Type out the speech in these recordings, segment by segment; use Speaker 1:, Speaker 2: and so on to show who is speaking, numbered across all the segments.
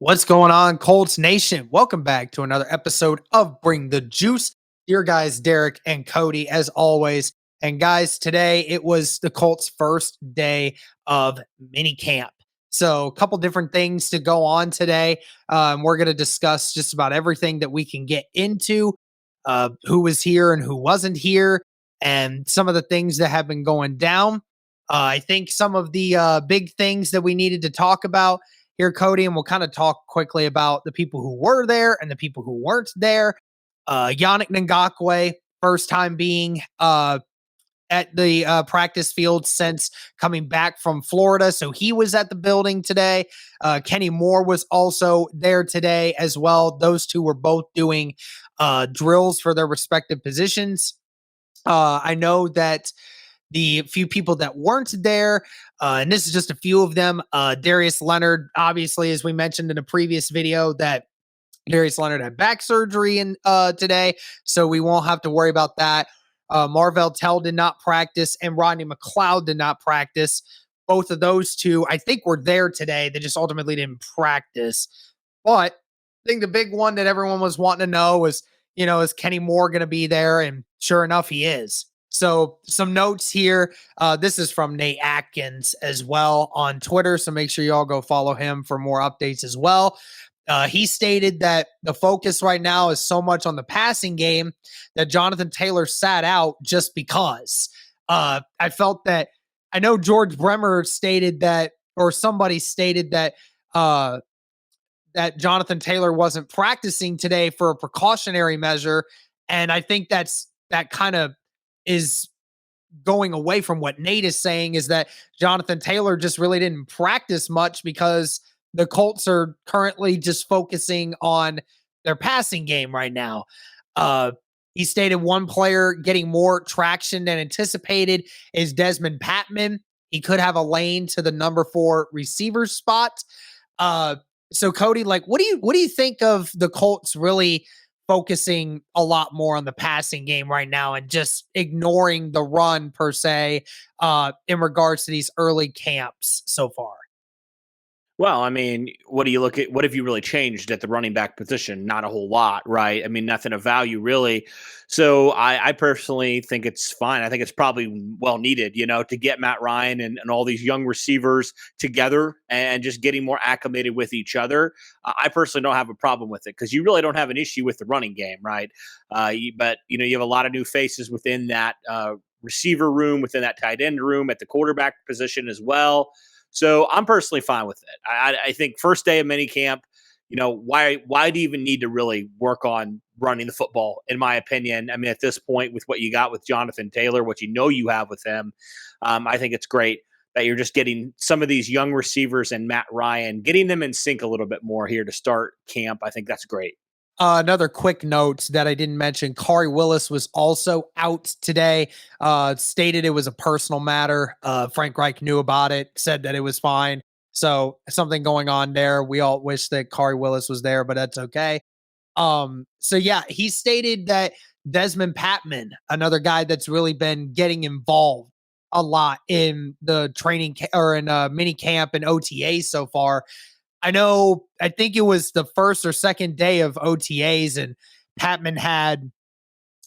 Speaker 1: What's going on, Colts Nation? Welcome back to another episode of Bring the Juice. Your guys, Derek and Cody, as always. And guys, today it was the Colts' first day of minicamp. So, a couple different things to go on today. We're going to discuss just about everything that we can get into, who was here and who wasn't here, and some of the things that have been going down. I think some of the big things that we needed to talk about here, Cody, and we'll kind of talk quickly about the people who were there and the people who weren't there. Yannick Ngakwe, first time being at the practice field since coming back from Florida. So he was at the building today. Kenny Moore was also there today as well. Those two were both doing drills for their respective positions. I know that the few people that weren't there, and this is just a few of them. Darius Leonard, obviously, as we mentioned in a previous video, that Darius Leonard had back surgery in today, so we won't have to worry about that. Marvell Tell did not practice, and Rodney McLeod did not practice. Both of those two, I think, were there today. They just ultimately didn't practice. But I think the big one that everyone was wanting to know was, is Kenny Moore going to be there? And sure enough, he is. So some notes here. This is from Nate Atkins as well on Twitter. So make sure you all go follow him for more updates as well. He stated that the focus right now is so much on the passing game that Jonathan Taylor sat out just because. I felt that, I know George Bremer stated that, or somebody stated that, that Jonathan Taylor wasn't practicing today for a precautionary measure. And I think that kind of is going away from what Nate is saying, is that Jonathan Taylor just really didn't practice much because the Colts are currently just focusing on their passing game right now. He stated one player getting more traction than anticipated is Desmond Patman. He could have a lane to the number 4 receiver spot. So Cody, what do you think of the Colts really focusing a lot more on the passing game right now and just ignoring the run per se in regards to these early camps so far?
Speaker 2: Well, I mean, what do you look at? What have you really changed at the running back position? Not a whole lot, right? I mean, nothing of value really. So I personally think it's fine. I think it's probably well needed, to get Matt Ryan and all these young receivers together and just getting more acclimated with each other. I personally don't have a problem with it because you really don't have an issue with the running game, right? But you have a lot of new faces within that receiver room, within that tight end room, at the quarterback position as well. So I'm personally fine with it. I think first day of minicamp, why do you even need to really work on running the football, in my opinion? I mean, at this point, with what you got with Jonathan Taylor, what you have with him, I think it's great that you're just getting some of these young receivers and Matt Ryan, getting them in sync a little bit more here to start camp. I think that's great.
Speaker 1: Another quick note that I didn't mention, Carrie Willis was also out today, stated it was a personal matter. Frank Reich knew about it, said that it was fine. So something going on there. We all wish that Carrie Willis was there, but that's okay. So yeah, he stated that Desmond Patman, another guy that's really been getting involved a lot in the training or in mini camp and OTA so far. I think it was the first or second day of OTAs, and Patman had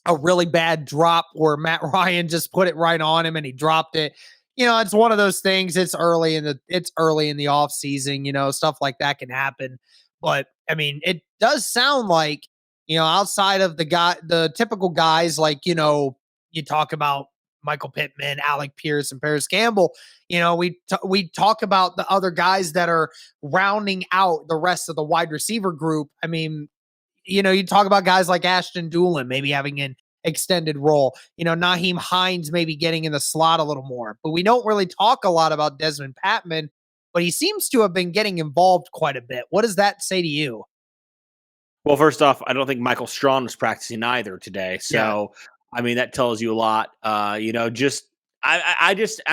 Speaker 1: a really bad drop where Matt Ryan just put it right on him and he dropped it. It's one of those things. It's early in the off season, stuff like that can happen. But I mean, it does sound like, outside of the typical guys, you talk about Michael Pittman, Alec Pierce, and Paris Campbell. We talk about the other guys that are rounding out the rest of the wide receiver group. I mean, you talk about guys like Ashton Doolin maybe having an extended role. Naheem Hines maybe getting in the slot a little more. But we don't really talk a lot about Desmond Patman, but he seems to have been getting involved quite a bit. What does that say to you?
Speaker 2: Well, first off, I don't think Michael Strawn was practicing either today. So, yeah. I mean, that tells you a lot. I'm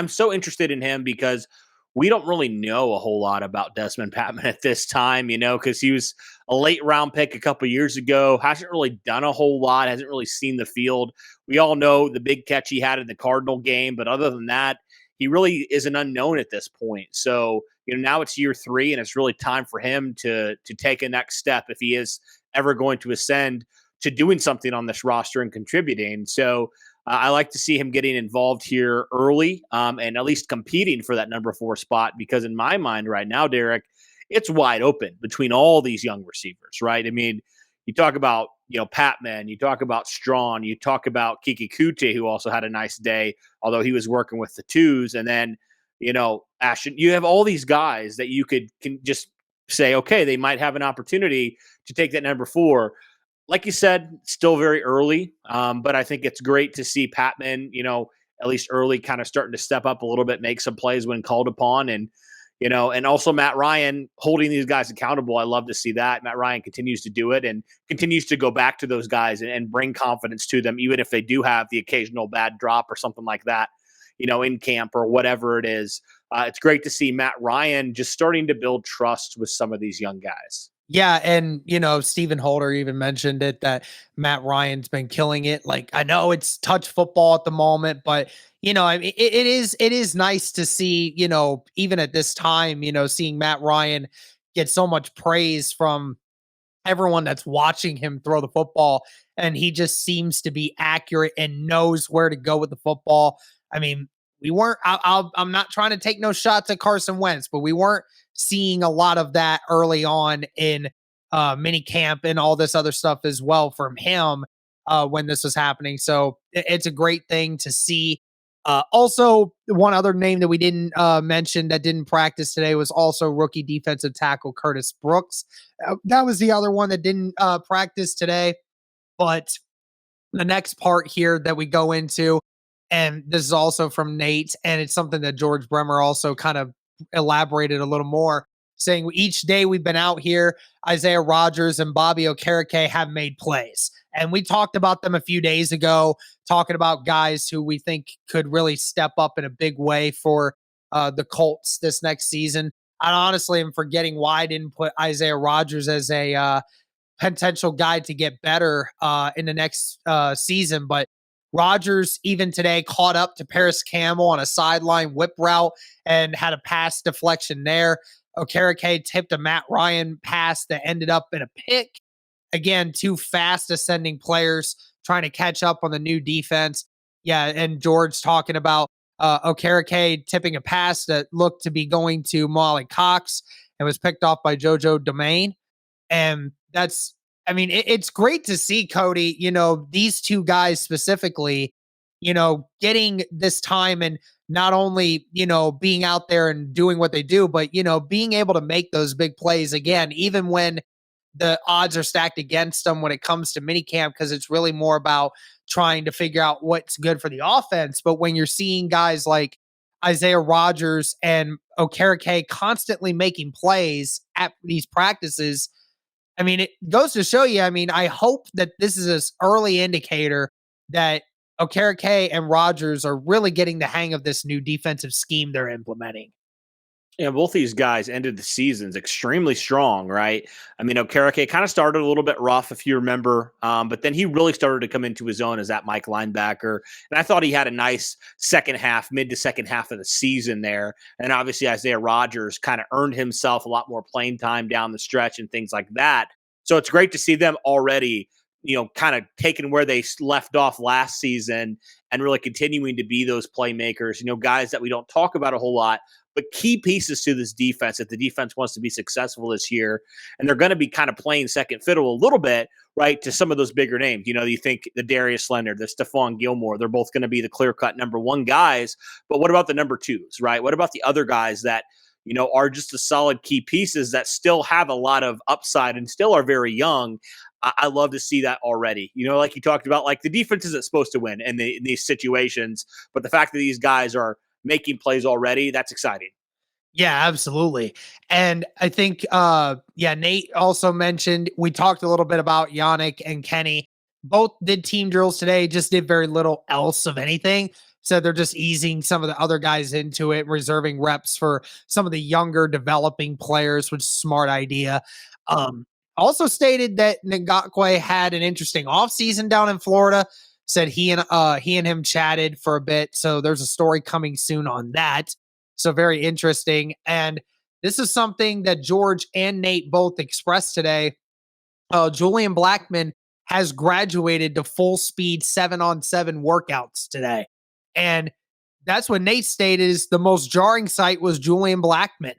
Speaker 2: so interested in him because we don't really know a whole lot about Desmond Patman at this time, because he was a late round pick a couple years ago, hasn't really done a whole lot, hasn't really seen the field. We all know the big catch he had in the Cardinal game, but other than that, he really is an unknown at this point. So, now it's year 3, and it's really time for him to take a next step if he is ever going to ascend to doing something on this roster and contributing. So, I like to see him getting involved here early, and at least competing for that number 4 spot, because in my mind right now, Derek, it's wide open between all these young receivers, right? I mean, you talk about, Patman, you talk about Strawn, you talk about Kiki Kute, who also had a nice day, although he was working with the twos. And then, Ashton, you have all these guys that you can just say, okay, they might have an opportunity to take that number 4. Like you said, still very early, but I think it's great to see Patman, at least early, kind of starting to step up a little bit, make some plays when called upon, and also Matt Ryan holding these guys accountable. I love to see that. Matt Ryan continues to do it and continues to go back to those guys and bring confidence to them, even if they do have the occasional bad drop or something like that, in camp or whatever it is. It's great to see Matt Ryan just starting to build trust with some of these young guys.
Speaker 1: Yeah, and Stephen Holder even mentioned it that Matt Ryan's been killing it. Like, I know it's touch football at the moment, but I mean, it is nice to see, even at this time, seeing Matt Ryan get so much praise from everyone that's watching him throw the football, and he just seems to be accurate and knows where to go with the football. I mean, we weren't. I'm not trying to take no shots at Carson Wentz, but we weren't seeing a lot of that early on in minicamp and all this other stuff as well from him when this was happening. So it's a great thing to see. Also, one other name that we didn't mention that didn't practice today was also rookie defensive tackle Curtis Brooks. That was the other one that didn't practice today. But the next part here that we go into, and this is also from Nate, and it's something that George Bremer also kind of elaborated a little more, saying each day we've been out here, Isaiah Rodgers and Bobby Okereke have made plays. And we talked about them a few days ago, talking about guys who we think could really step up in a big way for the Colts this next season. I honestly am forgetting why I didn't put Isaiah Rodgers as a potential guy to get better in the next season. But Rodgers, even today, caught up to Paris Campbell on a sideline whip route and had a pass deflection there. Okereke tipped a Matt Ryan pass that ended up in a pick. Again, 2 fast ascending players trying to catch up on the new defense. Yeah, and George talking about Okereke tipping a pass that looked to be going to Molly Cox and was picked off by JoJo Domain. And that's, I mean, it's great to see, Cody, these 2 guys specifically, getting this time and not only, being out there and doing what they do, but, being able to make those big plays again, even when the odds are stacked against them when it comes to minicamp, because it's really more about trying to figure out what's good for the offense. But when you're seeing guys like Isaiah Rodgers and Okereke constantly making plays at these practices, I mean, it goes to show you, I mean, I hope that this is an early indicator that Okereke and Rodgers are really getting the hang of this new defensive scheme they're implementing.
Speaker 2: Yeah, both these guys ended the seasons extremely strong, right? I mean, Okereke kind of started a little bit rough, if you remember, but then he really started to come into his own as that Mike linebacker. And I thought he had a nice second half, mid to second half of the season there. And obviously, Isaiah Rodgers kind of earned himself a lot more playing time down the stretch and things like that. So it's great to see them already, kind of taking where they left off last season and really continuing to be those playmakers, guys that we don't talk about a whole lot, but key pieces to this defense if the defense wants to be successful this year. And they're going to be kind of playing second fiddle a little bit, right, to some of those bigger names. You think the Darius Leonard, the Stephon Gilmore, they're both going to be the clear-cut number 1 guys. But what about the number 2s, right? What about the other guys that, are just the solid key pieces that still have a lot of upside and still are very young? I love to see that already. Like you talked about, like the defense isn't supposed to win in these situations, but the fact that these guys are making plays already, that's exciting.
Speaker 1: Yeah, absolutely. And I think, Nate also mentioned, we talked a little bit about Yannick and Kenny. Both did team drills today, just did very little else of anything. So they're just easing some of the other guys into it, reserving reps for some of the younger developing players, which is a smart idea. Also stated that Ngakwe had an interesting offseason down in Florida. said he and him chatted for a bit. So there's a story coming soon on that. So very interesting. And this is something that George and Nate both expressed today. Julian Blackman has graduated to full speed 7-on-7 workouts today. And that's what Nate stated is the most jarring sight was Julian Blackman.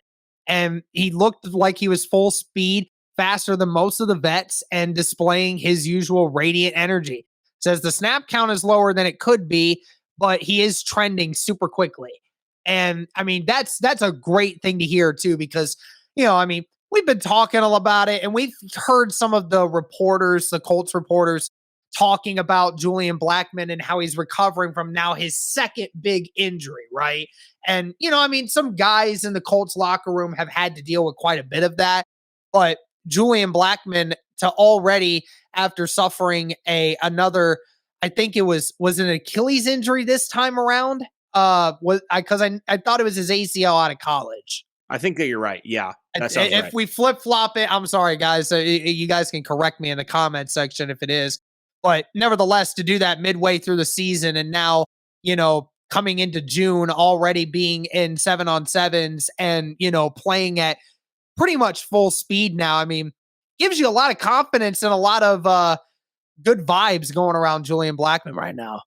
Speaker 1: And he looked like he was full speed, faster than most of the vets, and displaying his usual radiant energy. Says the snap count is lower than it could be, but he is trending super quickly. And I mean, that's a great thing to hear too, because I mean, we've been talking all about it, and we've heard some of the reporters, the Colts reporters, talking about Julian Blackman and how he's recovering from now his second big injury, right? And, I mean, some guys in the Colts locker room have had to deal with quite a bit of that. But Julian Blackman to already, after suffering another, I think it was an Achilles injury this time around. Because I thought it was his ACL out of college.
Speaker 2: I think that you're right. Yeah, that sounds right.
Speaker 1: If we flip flop it, I'm sorry, guys. You guys can correct me in the comment section if it is. But nevertheless, to do that midway through the season and now, coming into June already being in 7-on-7s and, playing at pretty much full speed now, I mean, gives you a lot of confidence and a lot of good vibes going around Julian Blackman right now.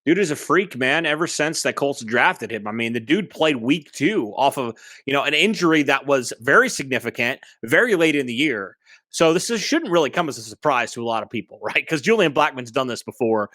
Speaker 2: Dude is a freak, man, ever since that Colts drafted him. I mean, the dude played week 2 off of, an injury that was very significant, very late in the year. So this shouldn't really come as a surprise to a lot of people, right? Because Julian Blackman's done this before.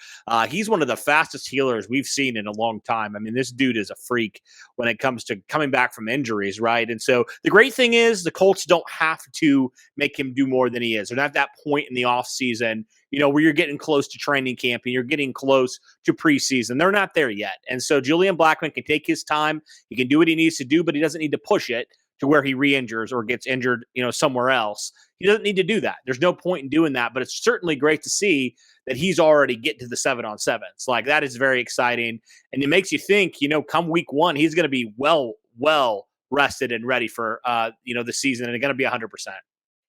Speaker 2: He's one of the fastest healers we've seen in a long time. I mean, this dude is a freak when it comes to coming back from injuries, right? And so the great thing is the Colts don't have to make him do more than he is. They're not at that point in the offseason, where you're getting close to training camp and you're getting close to preseason. They're not there yet. And so Julian Blackman can take his time. He can do what he needs to do, but he doesn't need to push it to where he re-injures or gets injured, somewhere else. He doesn't need to do that. There's no point in doing that, but it's certainly great to see that he's already getting to the 7-on-7s. Like, that is very exciting. And it makes you think, come week 1, he's going to be well rested and ready for, the season, and going to be 100%.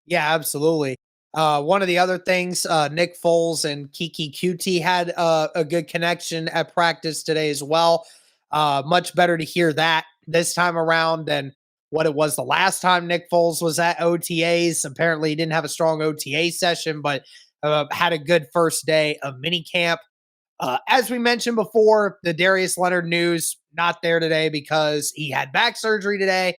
Speaker 1: Yeah, absolutely. One of the other things, Nick Foles and Kiki QT had a good connection at practice today as well. Much better to hear that this time around than what it was the last time Nick Foles was at OTAs. Apparently, he didn't have a strong OTA session, but had a good first day of minicamp. As we mentioned before, the Darius Leonard news, not there today because he had back surgery today.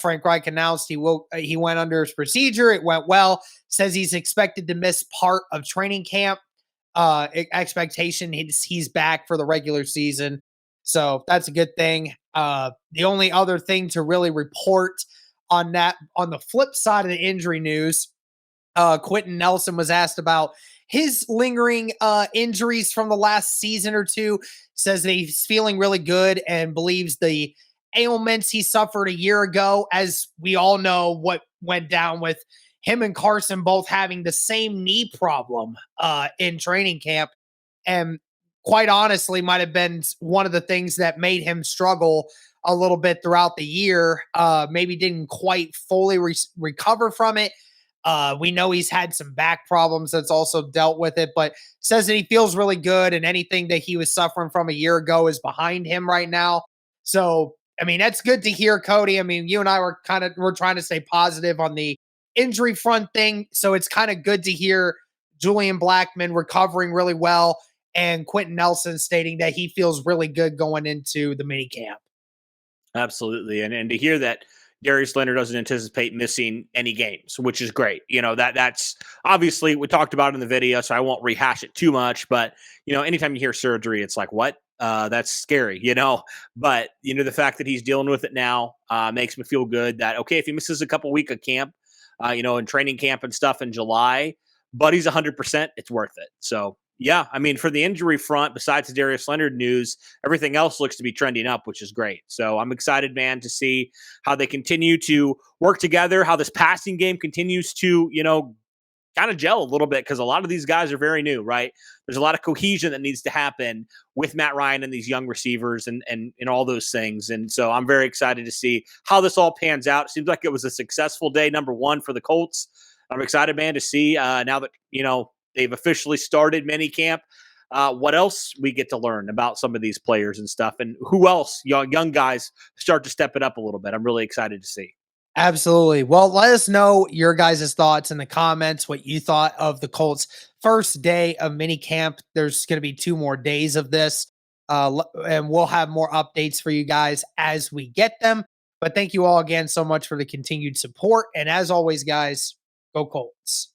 Speaker 1: Frank Reich announced he went under his procedure. It went well. Says he's expected to miss part of training camp. Expectation he's back for the regular season. So that's a good thing. The only other thing to really report on that, on the flip side of the injury news, Quentin Nelson was asked about his lingering injuries from the last season or two. Says that he's feeling really good and believes the ailments he suffered a year ago, as we all know what went down with him and Carson both having the same knee problem in training camp. And quite honestly, might have been one of the things that made him struggle a little bit throughout the year. Maybe didn't quite fully recover from it. We know he's had some back problems that's also dealt with it, but says that he feels really good and anything that he was suffering from a year ago is behind him right now. So, I mean, that's good to hear, Cody. I mean, you and I we're trying to stay positive on the injury front thing. So it's kind of good to hear Julian Blackman recovering really well and Quentin Nelson stating that he feels really good going into the minicamp.
Speaker 2: Absolutely. And to hear that Darius Leonard doesn't anticipate missing any games, which is great. That's obviously we talked about it in the video, so I won't rehash it too much. But, anytime you hear surgery, it's like, what? That's scary, But, the fact that he's dealing with it now makes me feel good that, okay, if he misses a couple weeks of camp, and training camp and stuff in July, but he's 100%, it's worth it. So, yeah, I mean, for the injury front, besides the Darius Leonard news, everything else looks to be trending up, which is great. So I'm excited, man, to see how they continue to work together, how this passing game continues to, kind of gel a little bit, because a lot of these guys are very new, right? There's a lot of cohesion that needs to happen with Matt Ryan and these young receivers and all those things. And so I'm very excited to see how this all pans out. It seems like it was a successful day, number 1, for the Colts. I'm excited, man, to see now that, they've officially started minicamp. What else we get to learn about some of these players and stuff, and who else young guys start to step it up a little bit. I'm really excited to see.
Speaker 1: Absolutely. Well, let us know your guys' thoughts in the comments, what you thought of the Colts' first day of mini camp. There's going to be 2 more days of this, and we'll have more updates for you guys as we get them. But thank you all again so much for the continued support. And as always, guys, go Colts.